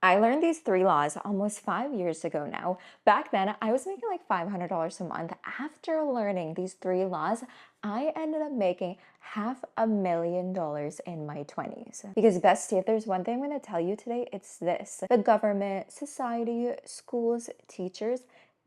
I learned these three laws almost 5 years ago now. Back then, I was making like $500 a month. After learning these three laws, I ended up making $500,000 in my 20s. Because, bestie, if there's one thing I'm going to tell you today, it's this: the government, society, schools, teachers,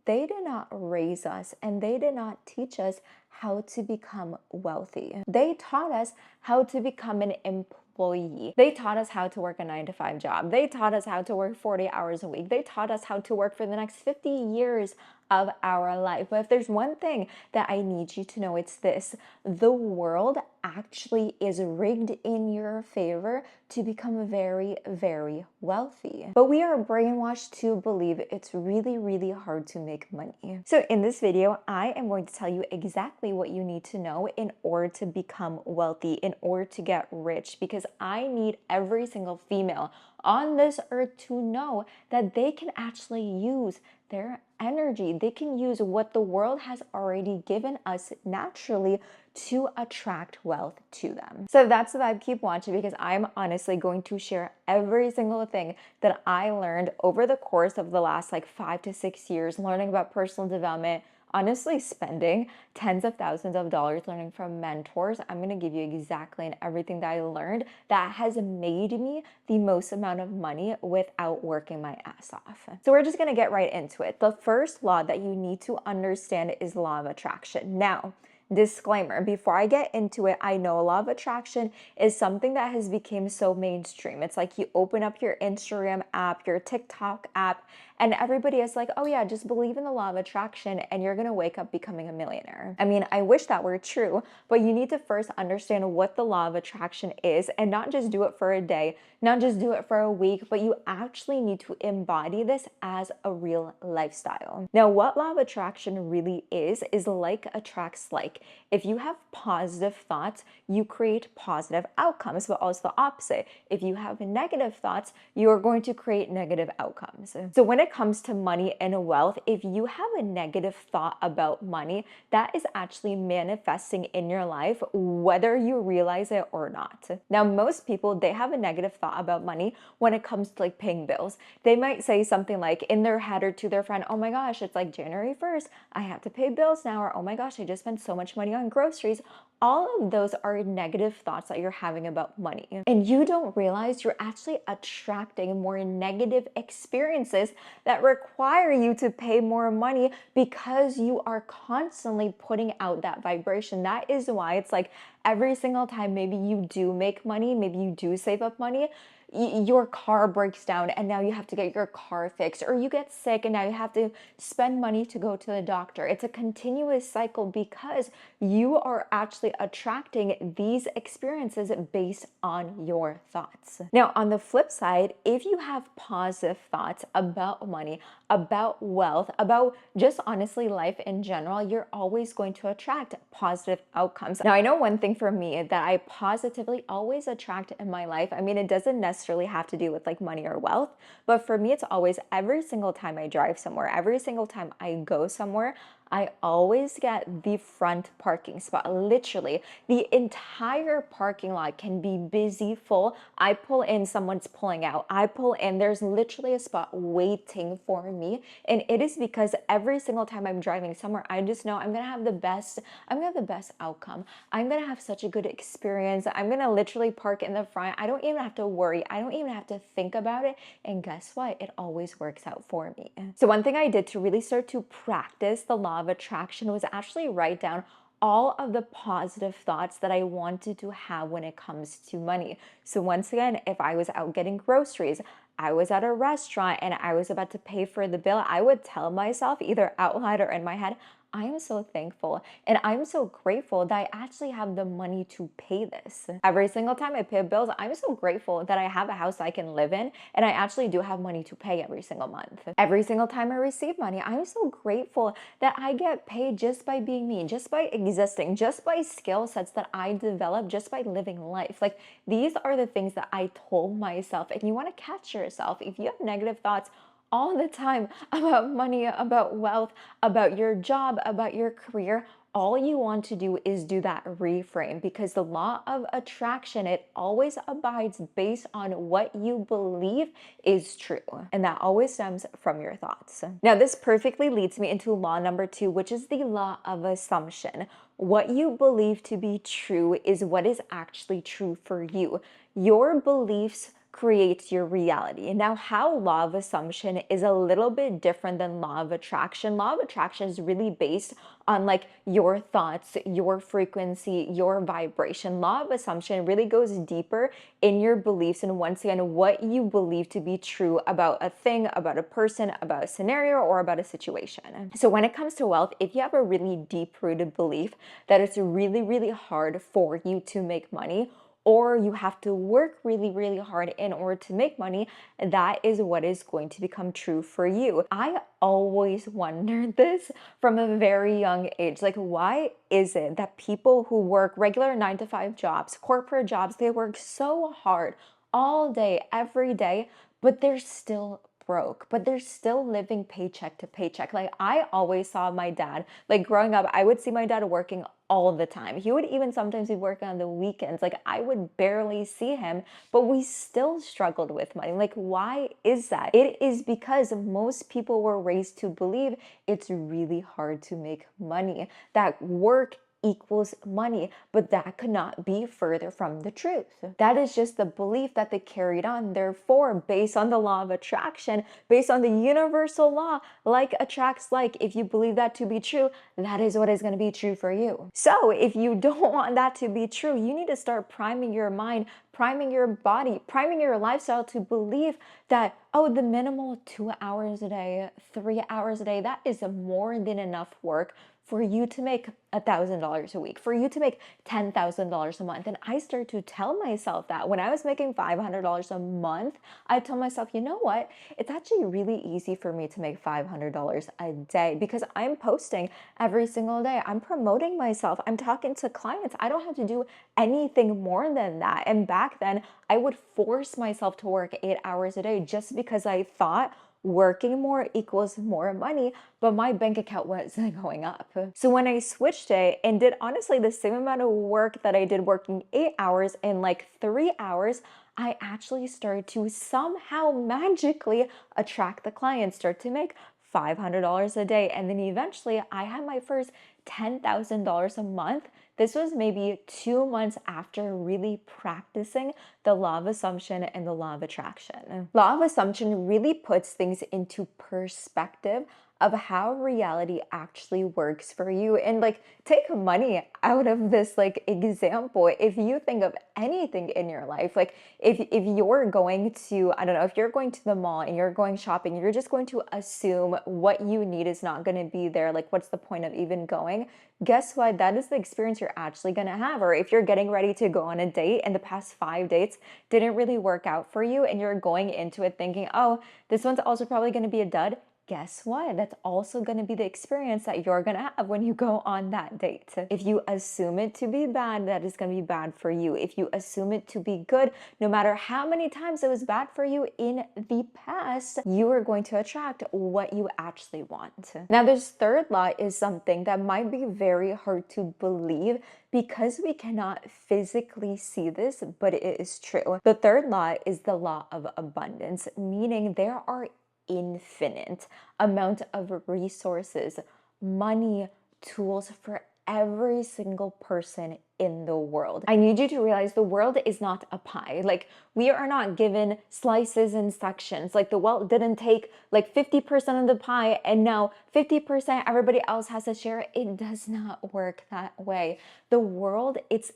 they did not raise us and they did not teach us how to become wealthy. They taught us how to become an employee. They taught us how to work a 9 to 5 job. They taught us how to work 40 hours a week. They taught us how to work for the next 50 years of our life. But if there's one thing that I need you to know, it's this: the world actually is rigged in your favor to become very, very wealthy. But we are brainwashed to believe it's really, really hard to make money. So in this video, I am going to tell you exactly what you need to know in order to become wealthy, in order to get rich, because I need every single female on this earth to know that they can actually use their energy. They can use what the world has already given us naturally to attract wealth to them. So that's the vibe. Keep watching, because I'm honestly going to share every single thing that I learned over the course of the last like 5 to 6 years, learning about personal development, honestly spending tens of thousands of dollars learning from mentors. I'm going to give you exactly and everything that I learned that has made me the most amount of money without working my ass off. So we're just going to get right into it. The first law that you need to understand is law of attraction. Now, disclaimer, before I get into it, I know law of attraction is something that has become so mainstream. It's like you open up your Instagram app, your TikTok app, and everybody is like, oh yeah, just believe in the law of attraction and you're gonna wake up becoming a millionaire. I mean, I wish that were true, but you need to first understand what the law of attraction is, and not just do it for a day, not just do it for a week, but you actually need to embody this as a real lifestyle. Now, what law of attraction really is like attracts like. If you have positive thoughts, you create positive outcomes, but also the opposite. If you have negative thoughts, you are going to create negative outcomes. So when it comes to money and wealth, if you have a negative thought about money, that is actually manifesting in your life, whether you realize it or not. Now, most people, they have a negative thought about money when it comes to like paying bills. They might say something like in their head or to their friend, oh my gosh, it's like January 1st, I have to pay bills now, or oh my gosh, I just spent so much money on groceries. All of those are negative thoughts that you're having about money. And you don't realize you're actually attracting more negative experiences that require you to pay more money, because you are constantly putting out that vibration. That is why it's like every single time maybe you do make money, maybe you do save up money, your car breaks down and now you have to get your car fixed, or you get sick and now you have to spend money to go to the doctor. It's a continuous cycle because you are actually attracting these experiences based on your thoughts. Now, on the flip side, if you have positive thoughts about money, about wealth, about just honestly life in general, you're always going to attract positive outcomes. Now, I know one thing for me that I positively always attract in my life. I mean, it doesn't necessarily have to do with like money or wealth, but for me, it's always every single time I drive somewhere, every single time I go somewhere, I always get the front parking spot. Literally, the entire parking lot can be busy, full. I pull in, someone's pulling out. I pull in, there's literally a spot waiting for me. And it is because every single time I'm driving somewhere, I just know I'm gonna have the best outcome. I'm gonna have such a good experience. I'm gonna literally park in the front. I don't even have to worry. I don't even have to think about it. And guess what? It always works out for me. So one thing I did to really start to practice the law of attraction was actually write down all of the positive thoughts that I wanted to have when it comes to money. So once again, if I was out getting groceries, I was at a restaurant and I was about to pay for the bill, I would tell myself either out loud or in my head, I am so thankful and I'm so grateful that I actually have the money to pay this. Every single time I pay bills, I'm so grateful that I have a house I can live in and I actually do have money to pay every single month. Every single time I receive money, I'm so grateful that I get paid just by being me, just by existing, just by skill sets that I develop, just by living life. Like, these are the things that I told myself. And you want to catch yourself. If you have negative thoughts all the time about money, about wealth, about your job, about your career, all you want to do is do that reframe, because the law of attraction, it always abides based on what you believe is true. And that always stems from your thoughts. Now, this perfectly leads me into law number 2, which is the law of assumption. What you believe to be true is what is actually true for you. Your beliefs creates your reality. Now, how law of assumption is a little bit different than law of attraction. Law of attraction is really based on like your thoughts, your frequency, your vibration. Law of assumption really goes deeper in your beliefs, and once again, what you believe to be true about a thing, about a person, about a scenario, or about a situation. So when it comes to wealth, if you have a really deep-rooted belief that it's really, really hard for you to make money, or you have to work really, really hard in order to make money, that is what is going to become true for you. I always wondered this from a very young age. Like, why is it that people who work regular 9 to 5 jobs, corporate jobs, they work so hard all day, every day, but they're still broke, but they're still living paycheck to paycheck? Like, I always saw my dad, like growing up, I would see my dad working all the time. He would even sometimes be working on the weekends. Like, I would barely see him, but we still struggled with money. Like, why is that? It is because most people were raised to believe it's really hard to make money, that work equals money, but that could not be further from the truth. That is just the belief that they carried on. Therefore, based on the law of attraction, based on the universal law, like attracts like, if you believe that to be true, that is what is going to be true for you. So if you don't want that to be true, you need to start priming your mind, priming your body, priming your lifestyle to believe that, oh, the minimal 2 hours a day, 3 hours a day, that is more than enough work for you to make $1,000 a week, for you to make $10,000 a month. And I started to tell myself that when I was making $500 a month, I told myself, you know what? It's actually really easy for me to make $500 a day, because I'm posting every single day. I'm promoting myself. I'm talking to clients. I don't have to do anything more than that. And back then, I would force myself to work 8 hours a day just because I thought working more equals more money, but my bank account wasn't going up. So when I switched it and did honestly the same amount of work that I did working 8 hours in like 3 hours, I actually started to somehow magically attract the clients, start to make $500 a day. And then eventually I had my first $10,000 a month. This was maybe 2 months after really practicing the law of assumption and the law of attraction. Law of assumption really puts things into perspective of how reality actually works for you. And like, take money out of this like example. If you think of anything in your life, like if you're going to, I don't know, if you're going to the mall and you're going shopping, you're just going to assume what you need is not going to be there. Like, what's the point of even going? Guess what? That is the experience you're actually going to have. Or if you're getting ready to go on a date and the past 5 dates didn't really work out for you and you're going into it thinking, oh, this one's also probably going to be a dud. Guess what? That's also going to be the experience that you're going to have when you go on that date. If you assume it to be bad, that is going to be bad for you. If you assume it to be good, no matter how many times it was bad for you in the past, you are going to attract what you actually want. Now, this third law is something that might be very hard to believe because we cannot physically see this, but it is true. The third law is the law of abundance, meaning there are infinite amount of resources, money, tools for every single person in the world. I need you to realize the world is not a pie. Like, we are not given slices and sections. Like, the world didn't take like 50% of the pie and now 50% everybody else has a share. It does not work that way. The world, it's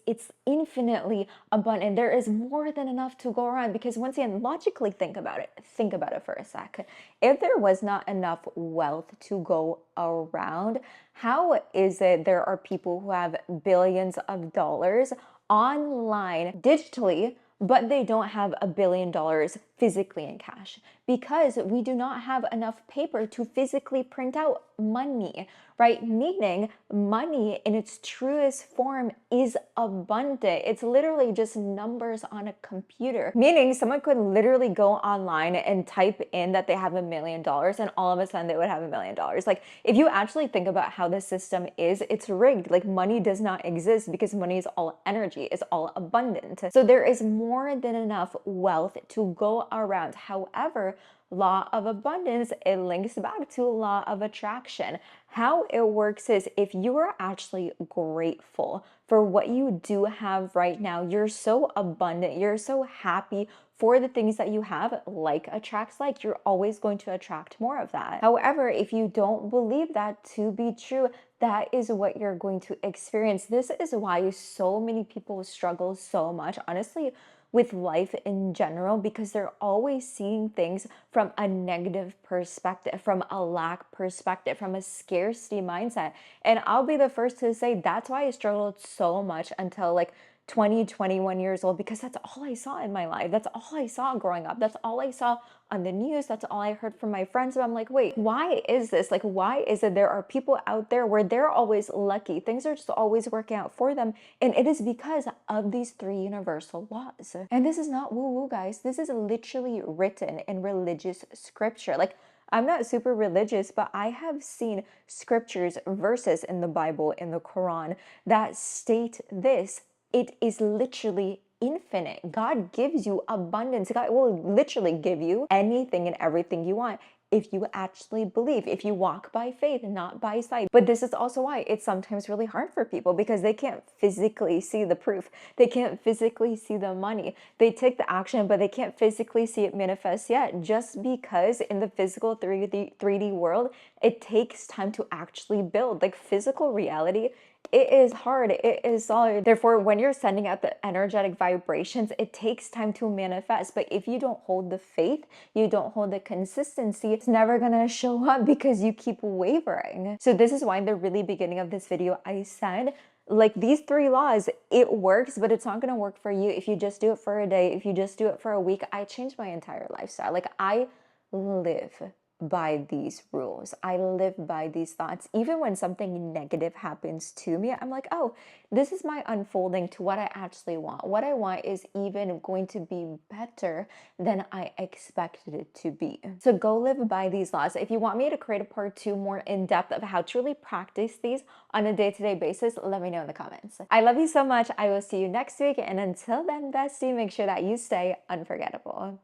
infinitely abundant. There is more than enough to go around, because once again, logically think about it. Think about it for a sec. If there was not enough wealth to go around, how is it there are people who have billions of dollars online digitally, but they don't have $1 billion physically in cash because we do not have enough paper to physically print out money, right? Meaning money in its truest form is abundant. It's literally just numbers on a computer, meaning someone could literally go online and type in that they have $1,000,000 and all of a sudden they would have $1,000,000. Like if you actually think about how the system is, it's rigged. Like money does not exist because money is all energy, it's all abundant. So there is more than enough wealth to go around. However, law of abundance, it links back to law of attraction. How it works is if you are actually grateful for what you do have right now, you're so abundant, you're so happy for the things that you have, like attracts like, you're always going to attract more of that. However, if you don't believe that to be true, that is what you're going to experience. This is why so many people struggle so much, honestly, with life in general, because they're always seeing things from a negative perspective, from a lack perspective, from a scarcity mindset. And I'll be the first to say that's why I struggled so much until like 20, 21 years old, because that's all I saw in my life. That's all I saw growing up. That's all I saw on the news. That's all I heard from my friends. And I'm like, wait, why is this? Like, why is it there are people out there where they're always lucky? Things are just always working out for them. And it is because of these three universal laws. And this is not woo-woo, guys. This is literally written in religious scripture. Like, I'm not super religious, but I have seen scriptures, verses in the Bible, in the Quran, that state this. It is literally infinite. God gives you abundance. God will literally give you anything and everything you want if you actually believe, if you walk by faith and not by sight. But this is also why it's sometimes really hard for people, because they can't physically see the proof. They can't physically see the money. They take the action, but they can't physically see it manifest yet, just because in the physical 3D world, it takes time to actually build. Like physical reality, it is hard, it is solid. Therefore, when you're sending out the energetic vibrations, it takes time to manifest. But if you don't hold the faith, you don't hold the consistency, it's never gonna show up because you keep wavering. So this is why in the really beginning of this video, I said, like these three laws, it works, but it's not gonna work for you if you just do it for a day, if you just do it for a week. I changed my entire lifestyle. Like I live by these rules. I live by these thoughts. Even when something negative happens to me, I'm like, oh, this is my unfolding to what I actually want. What I want is even going to be better than I expected it to be. So go live by these laws. If you want me to create a part 2 more in depth of how to really practice these on a day-to-day basis, let me know in the comments. I love you so much. I will see you next week. And until then, bestie, make sure that you stay unforgettable.